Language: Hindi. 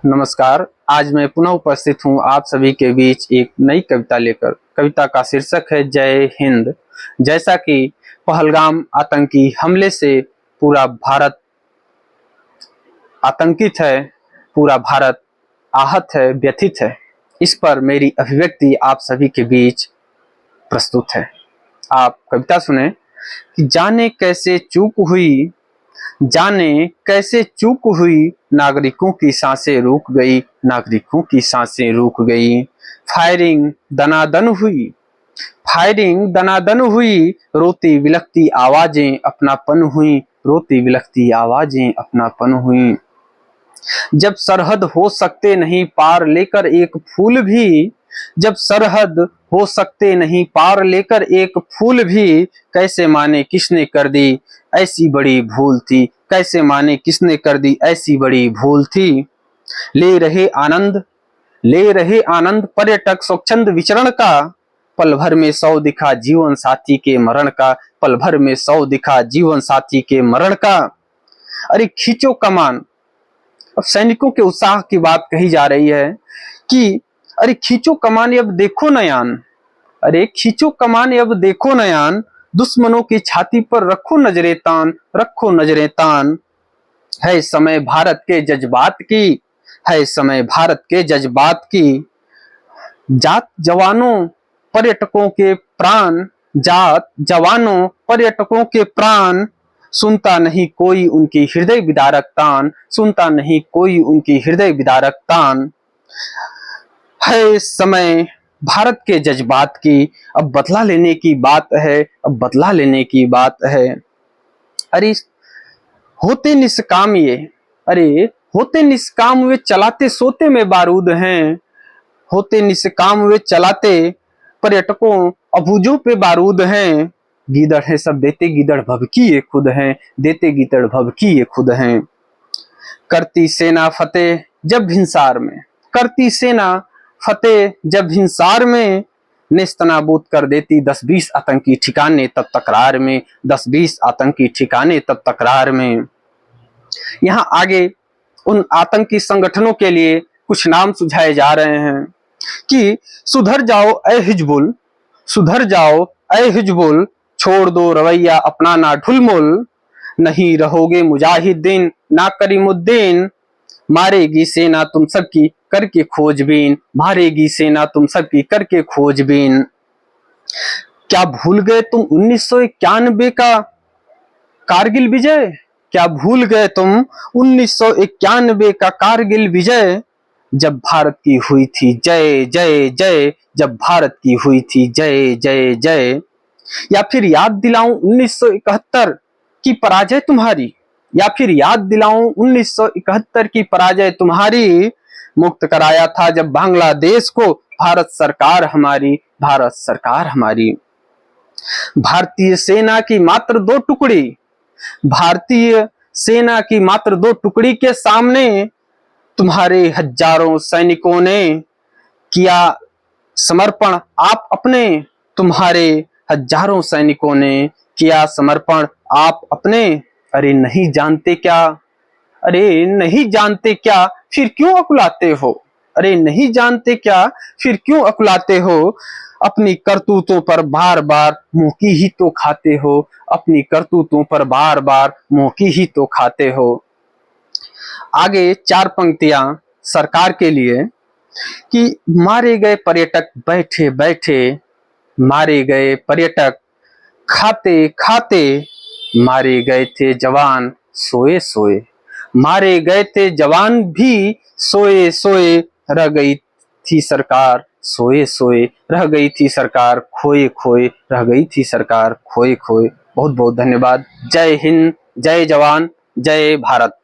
नमस्कार। आज मैं पुनः उपस्थित हूँ आप सभी के बीच एक नई कविता लेकर। कविता का शीर्षक है जय हिंद। जैसा कि पहलगाम आतंकी हमले से पूरा भारत आतंकित है, पूरा भारत आहत है, व्यथित है, इस पर मेरी अभिव्यक्ति आप सभी के बीच प्रस्तुत है। आप कविता सुने कि जाने कैसे चूक हुई, जाने कैसे चूक हुई, नागरिकों की सांसें रुक गई, नागरिकों की सांसें रुक गई। फायरिंग दनादन हुई, फायरिंग दनादन हुई, रोती बिलखती आवाजें अपनापन हुई, रोती बिलखती आवाजें अपनापन हुई। जब सरहद हो सकते नहीं पार लेकर एक फूल भी, जब सरहद हो सकते नहीं पार लेकर एक फूल भी, कैसे माने किसने कर दी ऐसी बड़ी भूल थी, कैसे माने किसने कर दी ऐसी बड़ी भूल थी। ले रहे आनंद, ले रहे आनंद पर्यटक स्वच्छंद विचरण का, पल भर में 100 दिखा जीवन साथी के मरण का, पल भर में 100 दिखा जीवन साथी के मरण का। अरे खींचो कमान, अब सैनिकों के उत्साह की बात कही जा रही है कि अरे खींचो कमान अब देखो नयान, अरे खींचो कमान अब देखो नयान, दुश्मनों की छाती पर रखो नजरे तान, रखो नजरे तान। है समय भारत के जज्बात की, है समय भारत के जज्बात की। जात जवानों पर्यटकों के प्राण, जात जवानों पर्यटकों के प्राण, सुनता नहीं कोई उनकी हृदय विदारक तान, सुनता नहीं कोई उनकी हृदय विदारक तान। है समय भारत के जज्बात की, अब बदला लेने की बात है, अब बदला लेने की बात है। अरे होते निष्काम ये, अरे होते निष्काम वे चलाते सोते में बारूद हैं, होते निष्काम वे चलाते पर्यटकों अबूझों पे बारूद हैं। गीदड़ है सब देते गीदड़ भभकी ये खुद हैं, देते गीदड़ भभकी ये खुद हैं। करती सेना फतेह जब हिंसार में, करती सेना फतेह जब हिंसार में, नेस्तनाबूद कर देती 10-20 आतंकी ठिकाने तब तकरार में, 10-20 आतंकी ठिकाने तब तकरार में। यहाँ आगे उन आतंकी संगठनों के लिए कुछ नाम सुझाए जा रहे हैं कि सुधर जाओ ए हिजबुल, सुधर जाओ ए हिजबुल, छोड़ दो रवैया अपना ना ढुलमुल, नहीं रहोगे मुजाहिदीन ना करीमुद्दीन, मारेगी सेना तुम सबकी करके खोजबीन, मारेगी सेना तुम सबकी करके खोजबीन। क्या भूल गए तुम 1991 का कारगिल विजय, क्या भूल गए तुम 1991 का कारगिल विजय, जब भारत की हुई थी जय जय जय, जब भारत की हुई थी जय जय जय। या फिर याद दिलाऊं 1971 की पराजय तुम्हारी, या फिर याद दिलाऊं 1971 की पराजय तुम्हारी, मुक्त कराया था जब बांग्लादेश को भारत सरकार हमारी, भारत सरकार हमारी। भारतीय सेना की मात्र 2 टुकड़ी, भारतीय सेना की मात्र 2 टुकड़ी के सामने तुम्हारे हजारों सैनिकों ने किया समर्पण आप अपने, तुम्हारे हजारों सैनिकों ने किया समर्पण आप अपने। अरे नहीं जानते क्या, अरे नहीं जानते क्या फिर क्यों अकुलाते हो, अरे नहीं जानते क्या फिर क्यों अकुलाते हो, अपनी करतूतों पर बार बार मुंह की ही तो खाते हो, अपनी करतूतों पर बार बार मुंह की ही तो खाते हो। आगे 4 पंक्तियां सरकार के लिए कि मारे गए पर्यटक बैठे बैठे, मारे गए पर्यटक खाते खाते, मारे गए थे जवान सोए सोए, मारे गए थे जवान भी सोए सोए, रह गई थी सरकार सोए सोए, रह गई थी सरकार खोए खोए, रह गई थी सरकार खोए खोए। बहुत बहुत धन्यवाद। जय हिंद, जय जवान, जय भारत।